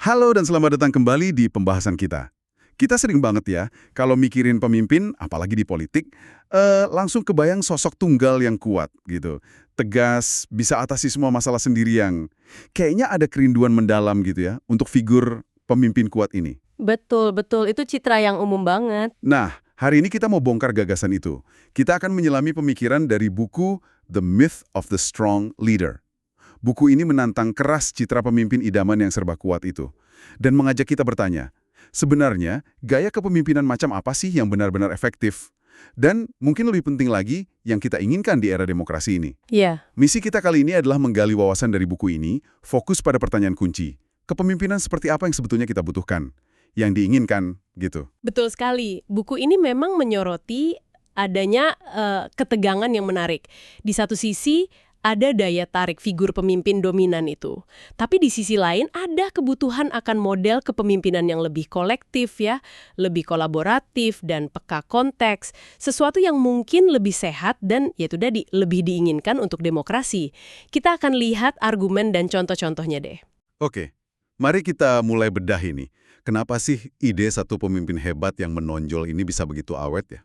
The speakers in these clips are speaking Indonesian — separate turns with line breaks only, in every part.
Halo dan selamat datang kembali di pembahasan kita. Kita sering banget ya, kalau mikirin pemimpin, apalagi di politik, langsung kebayang sosok tunggal yang kuat gitu. Tegas, bisa atasi semua masalah sendirian. Kayaknya ada kerinduan mendalam gitu ya, untuk figur pemimpin kuat ini.
Betul, betul. Itu citra yang umum banget.
Nah, hari ini kita mau bongkar gagasan itu. Kita akan menyelami pemikiran dari buku The Myth of the Strong Leader. Buku ini menantang keras citra pemimpin idaman yang serba kuat itu. Dan mengajak kita bertanya, sebenarnya gaya kepemimpinan macam apa sih yang benar-benar efektif? Dan mungkin lebih penting lagi, yang kita inginkan di era demokrasi ini.
Iya,
Misi kita kali ini adalah menggali wawasan dari buku ini, fokus pada pertanyaan kunci. Kepemimpinan seperti apa yang sebetulnya kita butuhkan? Yang diinginkan, gitu.
betul sekali. Buku ini memang menyoroti adanya ketegangan yang menarik. Di satu sisi, ada daya tarik figur pemimpin dominan itu. Tapi di sisi lain, ada kebutuhan akan model kepemimpinan yang lebih kolektif ya, lebih kolaboratif dan peka konteks. Sesuatu yang mungkin lebih sehat dan yaitu tadi, lebih diinginkan untuk demokrasi. Kita akan lihat argumen dan contoh-contohnya deh.
Oke, mari kita mulai bedah ini. Kenapa sih ide satu pemimpin hebat yang menonjol ini bisa begitu awet ya?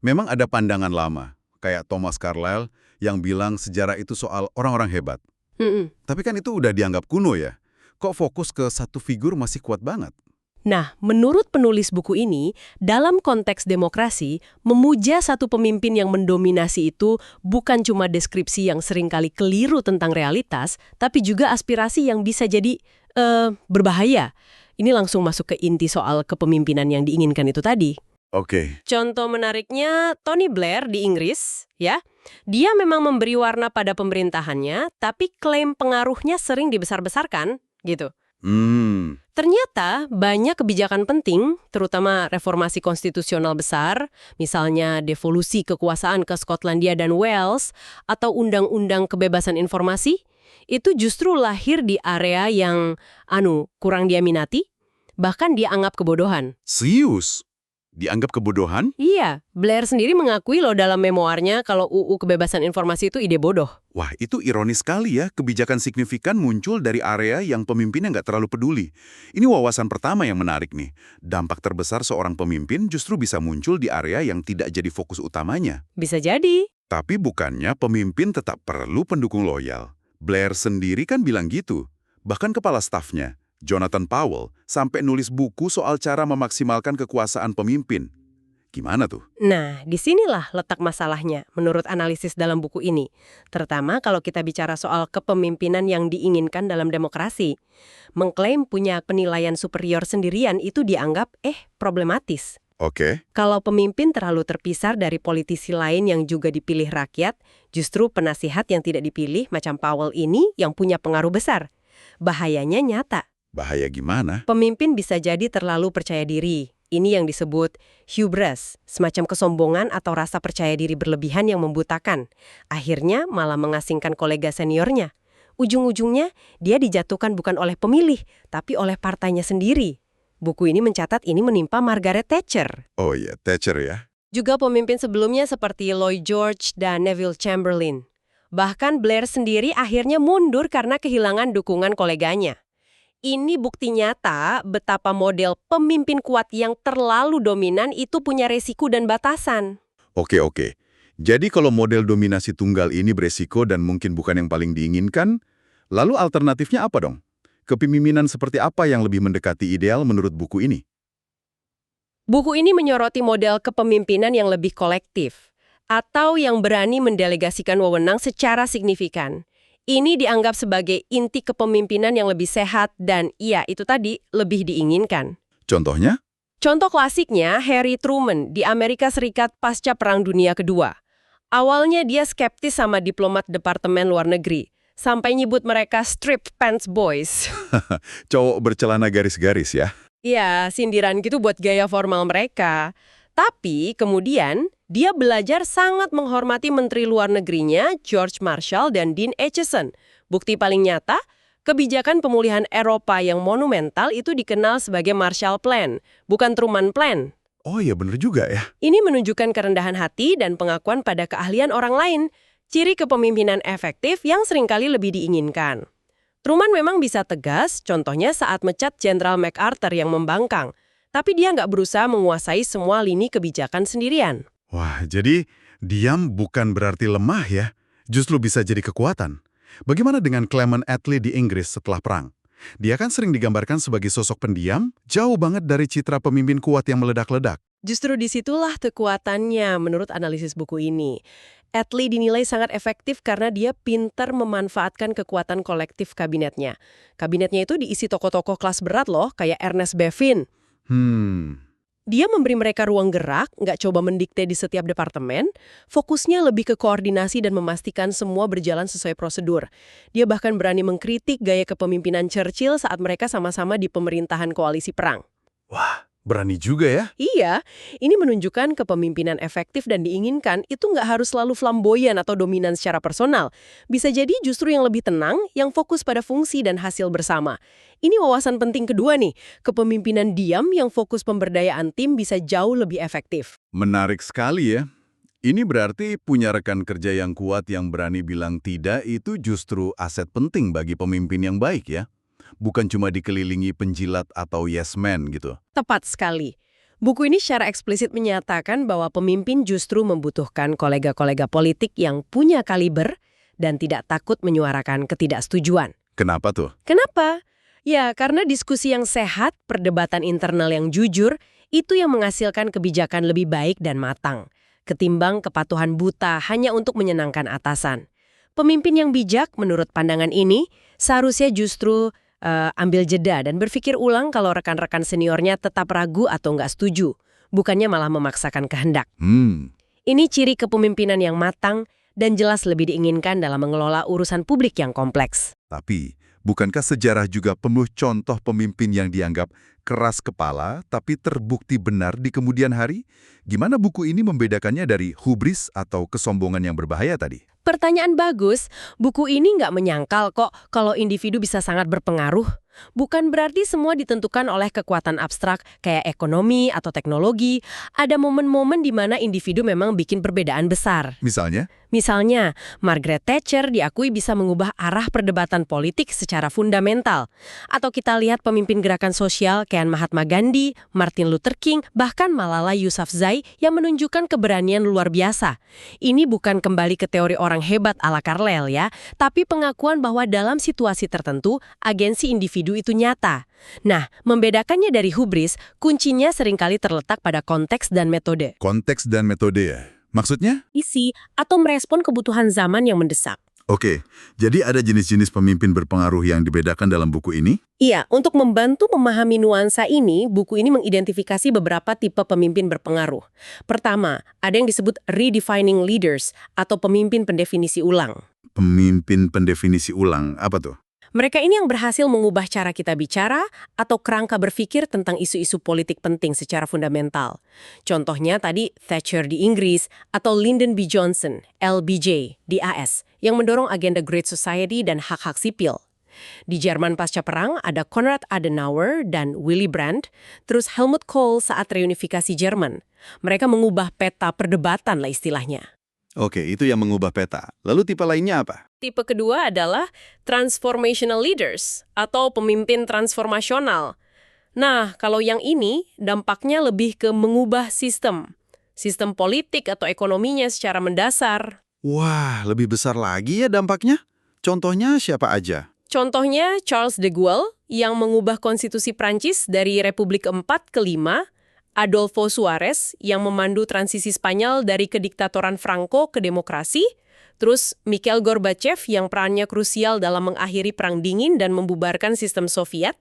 Memang ada pandangan lama, kayak Thomas Carlyle yang bilang sejarah itu soal orang-orang hebat.
Mm-mm.
Tapi kan itu udah dianggap kuno ya. Kok fokus ke satu figur masih kuat banget?
Nah, menurut penulis buku ini, dalam konteks demokrasi, memuja satu pemimpin yang mendominasi itu bukan cuma deskripsi yang seringkali keliru tentang realitas, tapi juga aspirasi yang bisa jadi berbahaya. Ini langsung masuk ke inti soal kepemimpinan yang diinginkan itu tadi.
Oke,
Contoh menariknya Tony Blair di Inggris, ya. Dia memang memberi warna pada pemerintahannya, tapi klaim pengaruhnya sering dibesar-besarkan, gitu. Ternyata banyak kebijakan penting, terutama reformasi konstitusional besar, misalnya devolusi kekuasaan ke Skotlandia dan Wales, atau undang-undang kebebasan informasi, itu justru lahir di area yang, kurang dia minati, bahkan dianggap kebodohan.
serius? Dianggap kebodohan?
Iya, Blair sendiri mengakui loh dalam memoarnya kalau UU kebebasan informasi itu ide bodoh.
Wah, itu ironis sekali ya, kebijakan signifikan muncul dari area yang pemimpinnya nggak terlalu peduli. Ini wawasan pertama yang menarik nih. Dampak terbesar seorang pemimpin justru bisa muncul di area yang tidak jadi fokus utamanya.
Bisa jadi.
Tapi bukannya pemimpin tetap perlu pendukung loyal. Blair sendiri kan bilang gitu. Bahkan kepala stafnya, Jonathan Powell, sampai nulis buku soal cara memaksimalkan kekuasaan pemimpin. Gimana tuh?
Nah, disinilah letak masalahnya menurut analisis dalam buku ini. Terutama kalau kita bicara soal kepemimpinan yang diinginkan dalam demokrasi. Mengklaim punya penilaian superior sendirian itu dianggap, problematis.
Oke.
Kalau pemimpin terlalu terpisah dari politisi lain yang juga dipilih rakyat, justru penasihat yang tidak dipilih macam Powell ini yang punya pengaruh besar. Bahayanya nyata.
Bahaya gimana?
Pemimpin bisa jadi terlalu percaya diri. Ini yang disebut hubris, semacam kesombongan atau rasa percaya diri berlebihan yang membutakan. Akhirnya malah mengasingkan kolega seniornya. Ujung-ujungnya dia dijatuhkan bukan oleh pemilih, tapi oleh partainya sendiri. Buku ini mencatat ini menimpa Margaret Thatcher.
Oh iya, Thatcher ya.
Juga pemimpin sebelumnya seperti Lloyd George dan Neville Chamberlain. Bahkan Blair sendiri akhirnya mundur karena kehilangan dukungan koleganya. Ini bukti nyata betapa model pemimpin kuat yang terlalu dominan itu punya resiko dan batasan.
Oke. Jadi kalau model dominasi tunggal ini beresiko dan mungkin bukan yang paling diinginkan, lalu alternatifnya apa dong? Kepemimpinan seperti apa yang lebih mendekati ideal menurut buku ini?
Buku ini menyoroti model kepemimpinan yang lebih kolektif, atau yang berani mendelegasikan wewenang secara signifikan. Ini dianggap sebagai inti kepemimpinan yang lebih sehat dan, itu tadi, lebih diinginkan.
Contohnya?
Contoh klasiknya Harry Truman di Amerika Serikat pasca Perang Dunia Kedua. Awalnya dia skeptis sama diplomat Departemen Luar Negeri, sampai nyebut mereka strip pants boys.
Cowok bercelana garis-garis ya?
Iya, sindiran gitu buat gaya formal mereka. Tapi kemudian dia belajar sangat menghormati Menteri Luar Negerinya George Marshall dan Dean Acheson. Bukti paling nyata, kebijakan pemulihan Eropa yang monumental itu dikenal sebagai Marshall Plan, bukan Truman Plan.
Oh iya bener juga ya.
Ini menunjukkan kerendahan hati dan pengakuan pada keahlian orang lain, ciri kepemimpinan efektif yang seringkali lebih diinginkan. Truman memang bisa tegas, contohnya saat mecat Jenderal MacArthur yang membangkang. Tapi dia nggak berusaha menguasai semua lini kebijakan sendirian.
Wah, jadi diam bukan berarti lemah ya, justru bisa jadi kekuatan. Bagaimana dengan Clement Attlee di Inggris setelah perang? Dia kan sering digambarkan sebagai sosok pendiam, jauh banget dari citra pemimpin kuat yang meledak-ledak.
Justru disitulah kekuatannya menurut analisis buku ini. Attlee dinilai sangat efektif karena dia pintar memanfaatkan kekuatan kolektif kabinetnya. Kabinetnya itu diisi tokoh-tokoh kelas berat loh, kayak Ernest Bevin. Dia memberi mereka ruang gerak, nggak coba mendikte di setiap departemen, fokusnya lebih ke koordinasi dan memastikan semua berjalan sesuai prosedur. Dia bahkan berani mengkritik gaya kepemimpinan Churchill saat mereka sama-sama di pemerintahan koalisi perang.
Wah, berani juga ya?
Iya, ini menunjukkan kepemimpinan efektif dan diinginkan itu nggak harus selalu flamboyan atau dominan secara personal. Bisa jadi justru yang lebih tenang, yang fokus pada fungsi dan hasil bersama. Ini wawasan penting kedua nih, kepemimpinan diam yang fokus pemberdayaan tim bisa jauh lebih efektif.
Menarik sekali ya. Ini berarti punya rekan kerja yang kuat yang berani bilang tidak itu justru aset penting bagi pemimpin yang baik ya. Bukan cuma dikelilingi penjilat atau yes man gitu.
Tepat sekali. Buku ini secara eksplisit menyatakan bahwa pemimpin justru membutuhkan kolega-kolega politik yang punya kaliber dan tidak takut menyuarakan ketidaksetujuan.
Kenapa tuh?
Kenapa? Ya, karena diskusi yang sehat, perdebatan internal yang jujur, itu yang menghasilkan kebijakan lebih baik dan matang, ketimbang kepatuhan buta hanya untuk menyenangkan atasan. Pemimpin yang bijak, menurut pandangan ini, seharusnya justru ambil jeda dan berpikir ulang kalau rekan-rekan seniornya tetap ragu atau nggak setuju, bukannya malah memaksakan kehendak. Ini ciri kepemimpinan yang matang dan jelas lebih diinginkan dalam mengelola urusan publik yang kompleks.
Tapi, bukankah sejarah juga penuh contoh pemimpin yang dianggap keras kepala tapi terbukti benar di kemudian hari? Gimana buku ini membedakannya dari hubris atau kesombongan yang berbahaya tadi?
Pertanyaan bagus, buku ini nggak menyangkal kok kalau individu bisa sangat berpengaruh. Bukan berarti semua ditentukan oleh kekuatan abstrak kayak ekonomi atau teknologi. Ada momen-momen di mana individu memang bikin perbedaan besar.
Misalnya?
Misalnya, Margaret Thatcher diakui bisa mengubah arah perdebatan politik secara fundamental. Atau kita lihat pemimpin gerakan sosial kayak Mahatma Gandhi, Martin Luther King, bahkan Malala Yousafzai yang menunjukkan keberanian luar biasa. Ini bukan kembali ke teori orang hebat ala Carlyle ya, tapi pengakuan bahwa dalam situasi tertentu, agensi individu itu nyata. Nah, membedakannya dari hubris, kuncinya seringkali terletak pada konteks dan metode.
Konteks dan metode ya? Maksudnya?
Isi atau merespon kebutuhan zaman yang mendesak.
Oke, jadi ada jenis-jenis pemimpin berpengaruh yang dibedakan dalam buku ini?
Iya, untuk membantu memahami nuansa ini, buku ini mengidentifikasi beberapa tipe pemimpin berpengaruh. Pertama, ada yang disebut redefining leaders atau pemimpin pendefinisi ulang.
Pemimpin pendefinisi ulang, apa tuh?
Mereka ini yang berhasil mengubah cara kita bicara atau kerangka berpikir tentang isu-isu politik penting secara fundamental. Contohnya tadi Thatcher di Inggris atau Lyndon B. Johnson, LBJ, di AS, yang mendorong agenda Great Society dan hak-hak sipil. Di Jerman pasca perang ada Konrad Adenauer dan Willy Brandt, terus Helmut Kohl saat reunifikasi Jerman. Mereka mengubah peta perdebatan lah istilahnya.
Oke, itu yang mengubah peta. Lalu tipe lainnya apa?
Tipe kedua adalah transformational leaders atau pemimpin transformasional. Nah, kalau yang ini dampaknya lebih ke mengubah sistem politik atau ekonominya secara mendasar.
Wah, lebih besar lagi ya dampaknya? Contohnya siapa aja?
Contohnya Charles de Gaulle yang mengubah konstitusi Prancis dari Republik keempat ke 5, Adolfo Suarez yang memandu transisi Spanyol dari kediktatoran Franco ke demokrasi, terus Mikhail Gorbachev yang perannya krusial dalam mengakhiri Perang Dingin dan membubarkan sistem Soviet,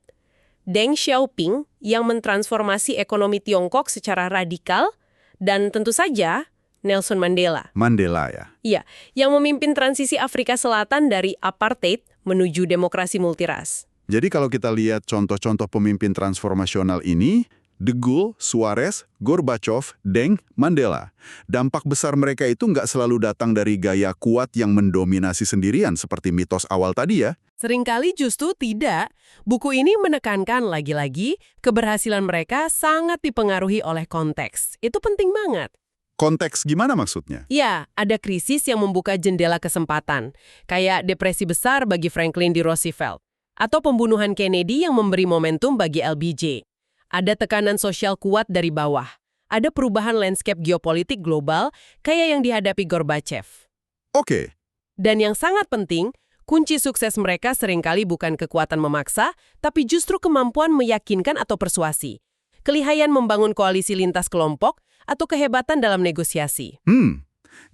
Deng Xiaoping yang mentransformasi ekonomi Tiongkok secara radikal, dan tentu saja Nelson Mandela.
Mandela ya?
Iya, yang memimpin transisi Afrika Selatan dari apartheid menuju demokrasi multiras.
Jadi kalau kita lihat contoh-contoh pemimpin transformasional ini, De Gaulle, Suarez, Gorbachev, Deng, Mandela. Dampak besar mereka itu nggak selalu datang dari gaya kuat yang mendominasi sendirian seperti mitos awal tadi ya.
Seringkali justru tidak. Buku ini menekankan lagi-lagi keberhasilan mereka sangat dipengaruhi oleh konteks. Itu penting banget.
Konteks gimana maksudnya?
Ya, ada krisis yang membuka jendela kesempatan. Kayak depresi besar bagi Franklin D. Roosevelt. Atau pembunuhan Kennedy yang memberi momentum bagi LBJ. Ada tekanan sosial kuat dari bawah. Ada perubahan landscape geopolitik global kayak yang dihadapi Gorbachev.
Oke.
Dan yang sangat penting, kunci sukses mereka seringkali bukan kekuatan memaksa, tapi justru kemampuan meyakinkan atau persuasi. Kelihayan membangun koalisi lintas kelompok atau kehebatan dalam negosiasi.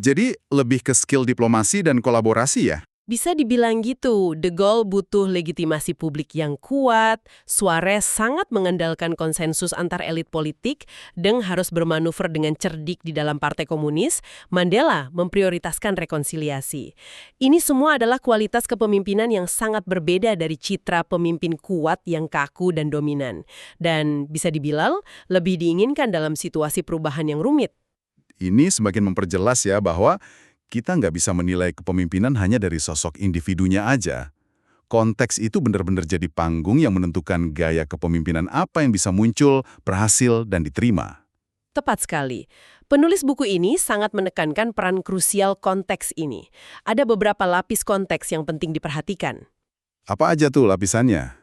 Jadi lebih ke skill diplomasi dan kolaborasi ya?
Bisa dibilang gitu, De Gaulle butuh legitimasi publik yang kuat, Suarez sangat mengandalkan konsensus antar elit politik, Deng harus bermanuver dengan cerdik di dalam Partai Komunis, Mandela memprioritaskan rekonsiliasi. Ini semua adalah kualitas kepemimpinan yang sangat berbeda dari citra pemimpin kuat yang kaku dan dominan. Dan bisa dibilang, lebih diinginkan dalam situasi perubahan yang rumit.
Ini semakin memperjelas ya bahwa kita nggak bisa menilai kepemimpinan hanya dari sosok individunya aja. Konteks itu benar-benar jadi panggung yang menentukan gaya kepemimpinan apa yang bisa muncul, berhasil, dan diterima.
Tepat sekali. Penulis buku ini sangat menekankan peran krusial konteks ini. Ada beberapa lapis konteks yang penting diperhatikan.
Apa aja tuh lapisannya?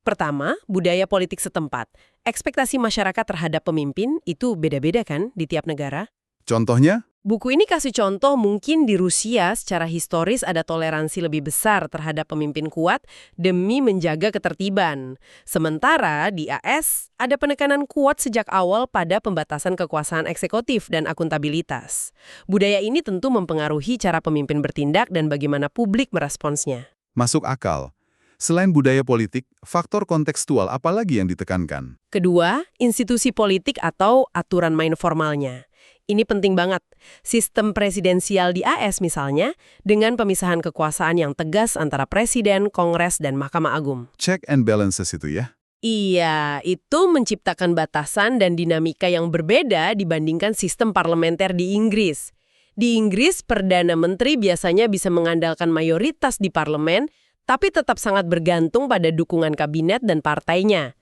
Pertama, budaya politik setempat. Ekspektasi masyarakat terhadap pemimpin itu beda-beda kan di tiap negara?
Contohnya?
Buku ini kasih contoh mungkin di Rusia secara historis ada toleransi lebih besar terhadap pemimpin kuat demi menjaga ketertiban. Sementara di AS ada penekanan kuat sejak awal pada pembatasan kekuasaan eksekutif dan akuntabilitas. Budaya ini tentu mempengaruhi cara pemimpin bertindak dan bagaimana publik meresponsnya.
Masuk akal. Selain budaya politik, faktor kontekstual apa lagi yang ditekankan?
Kedua, institusi politik atau aturan main formalnya. Ini penting banget. Sistem presidensial di AS misalnya, dengan pemisahan kekuasaan yang tegas antara presiden, kongres, dan mahkamah agung.
Check and balances itu ya?
Iya, itu menciptakan batasan dan dinamika yang berbeda dibandingkan sistem parlementer di Inggris. Di Inggris, Perdana Menteri biasanya bisa mengandalkan mayoritas di parlemen, tapi tetap sangat bergantung pada dukungan kabinet dan partainya.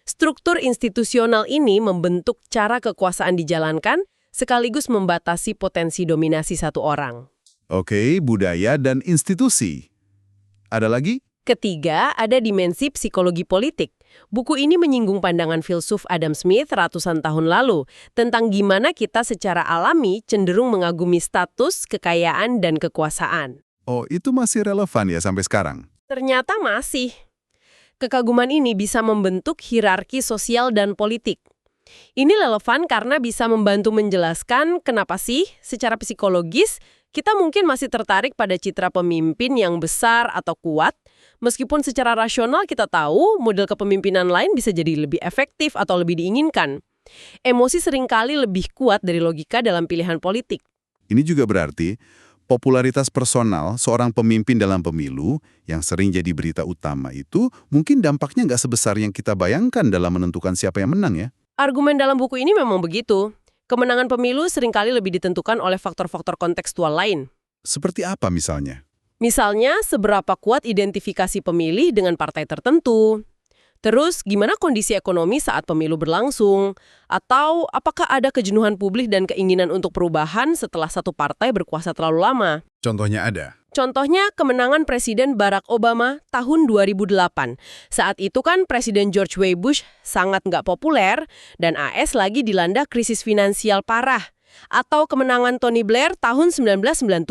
Struktur institusional ini membentuk cara kekuasaan dijalankan, sekaligus membatasi potensi dominasi satu orang.
Oke, budaya dan institusi. Ada lagi?
Ketiga, ada dimensi psikologi politik. Buku ini menyinggung pandangan filsuf Adam Smith ratusan tahun lalu tentang gimana kita secara alami cenderung mengagumi status, kekayaan, dan kekuasaan.
Oh, itu masih relevan ya sampai sekarang?
Ternyata masih. Kekaguman ini bisa membentuk hierarki sosial dan politik. Ini relevan karena bisa membantu menjelaskan kenapa sih secara psikologis kita mungkin masih tertarik pada citra pemimpin yang besar atau kuat, meskipun secara rasional kita tahu model kepemimpinan lain bisa jadi lebih efektif atau lebih diinginkan. Emosi seringkali lebih kuat dari logika dalam pilihan politik.
Ini juga berarti popularitas personal seorang pemimpin dalam pemilu yang sering jadi berita utama itu mungkin dampaknya nggak sebesar yang kita bayangkan dalam menentukan siapa yang menang ya.
Argumen dalam buku ini memang begitu. Kemenangan pemilu seringkali lebih ditentukan oleh faktor-faktor kontekstual lain.
Seperti apa misalnya?
Misalnya, seberapa kuat identifikasi pemilih dengan partai tertentu. Terus, gimana kondisi ekonomi saat pemilu berlangsung? Atau apakah ada kejenuhan publik dan keinginan untuk perubahan setelah satu partai berkuasa terlalu lama?
Contohnya ada?
Contohnya kemenangan Presiden Barack Obama tahun 2008. Saat itu kan Presiden George W. Bush sangat nggak populer dan AS lagi dilanda krisis finansial parah. Atau kemenangan Tony Blair tahun 1997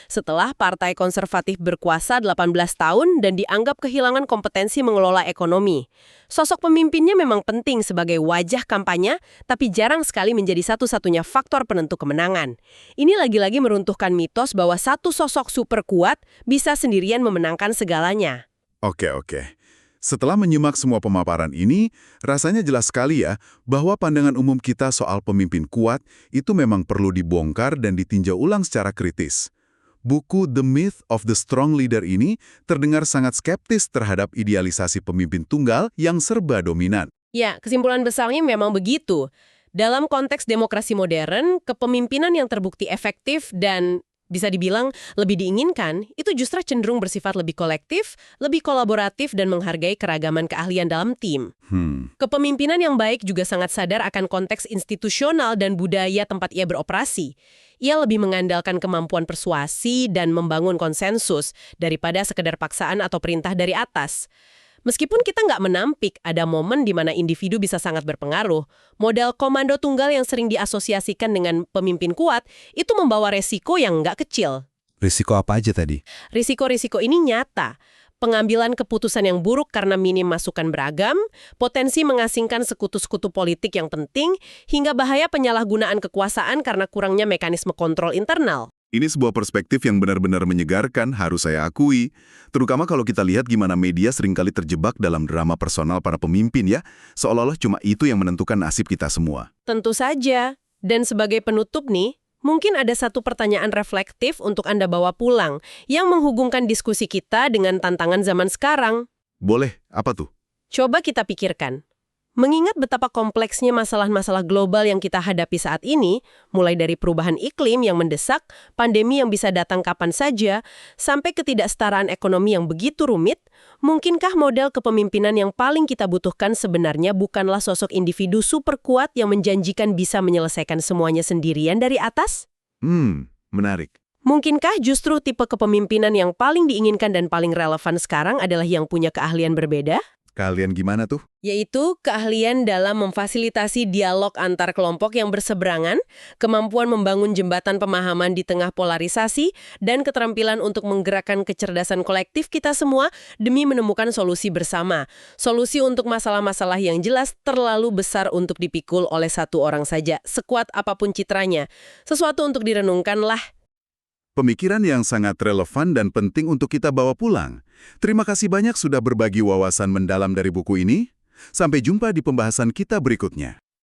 setelah Partai Konservatif berkuasa 18 tahun dan dianggap kehilangan kompetensi mengelola ekonomi. Sosok pemimpinnya memang penting sebagai wajah kampanye, tapi jarang sekali menjadi satu-satunya faktor penentu kemenangan. Ini lagi-lagi meruntuhkan mitos bahwa satu sosok super kuat bisa sendirian memenangkan segalanya.
Oke. Setelah menyimak semua pemaparan ini, rasanya jelas sekali ya bahwa pandangan umum kita soal pemimpin kuat itu memang perlu dibongkar dan ditinjau ulang secara kritis. Buku The Myth of the Strong Leader ini terdengar sangat skeptis terhadap idealisasi pemimpin tunggal yang serba dominan.
Ya, kesimpulan besarnya memang begitu. Dalam konteks demokrasi modern, kepemimpinan yang terbukti efektif dan bisa dibilang lebih diinginkan, itu justru cenderung bersifat lebih kolektif, lebih kolaboratif, dan menghargai keragaman keahlian dalam tim. Kepemimpinan yang baik juga sangat sadar akan konteks institusional dan budaya tempat ia beroperasi. Ia lebih mengandalkan kemampuan persuasi dan membangun konsensus daripada sekedar paksaan atau perintah dari atas. Meskipun kita nggak menampik ada momen di mana individu bisa sangat berpengaruh, model komando tunggal yang sering diasosiasikan dengan pemimpin kuat itu membawa resiko yang nggak kecil.
Risiko apa aja tadi?
Risiko-risiko ini nyata. Pengambilan keputusan yang buruk karena minim masukan beragam, potensi mengasingkan sekutu-sekutu politik yang penting, hingga bahaya penyalahgunaan kekuasaan karena kurangnya mekanisme kontrol internal.
Ini sebuah perspektif yang benar-benar menyegarkan, harus saya akui. Terutama kalau kita lihat gimana media seringkali terjebak dalam drama personal para pemimpin ya, seolah-olah cuma itu yang menentukan nasib kita semua.
Tentu saja. Dan sebagai penutup nih, mungkin ada satu pertanyaan reflektif untuk Anda bawa pulang, yang menghubungkan diskusi kita dengan tantangan zaman sekarang.
Boleh, apa tuh?
Coba kita pikirkan. Mengingat betapa kompleksnya masalah-masalah global yang kita hadapi saat ini, mulai dari perubahan iklim yang mendesak, pandemi yang bisa datang kapan saja, sampai ketidaksetaraan ekonomi yang begitu rumit, mungkinkah model kepemimpinan yang paling kita butuhkan sebenarnya bukanlah sosok individu super kuat yang menjanjikan bisa menyelesaikan semuanya sendirian dari atas?
Menarik.
Mungkinkah justru tipe kepemimpinan yang paling diinginkan dan paling relevan sekarang adalah yang punya keahlian berbeda?
Keahlian gimana tuh?
Yaitu keahlian dalam memfasilitasi dialog antar kelompok yang berseberangan, kemampuan membangun jembatan pemahaman di tengah polarisasi, dan keterampilan untuk menggerakkan kecerdasan kolektif kita semua demi menemukan solusi bersama. Solusi untuk masalah-masalah yang jelas terlalu besar untuk dipikul oleh satu orang saja, sekuat apapun citranya. Sesuatu untuk direnungkan lah.
Pemikiran yang sangat relevan dan penting untuk kita bawa pulang. Terima kasih banyak sudah berbagi wawasan mendalam dari buku ini. Sampai jumpa di pembahasan kita berikutnya.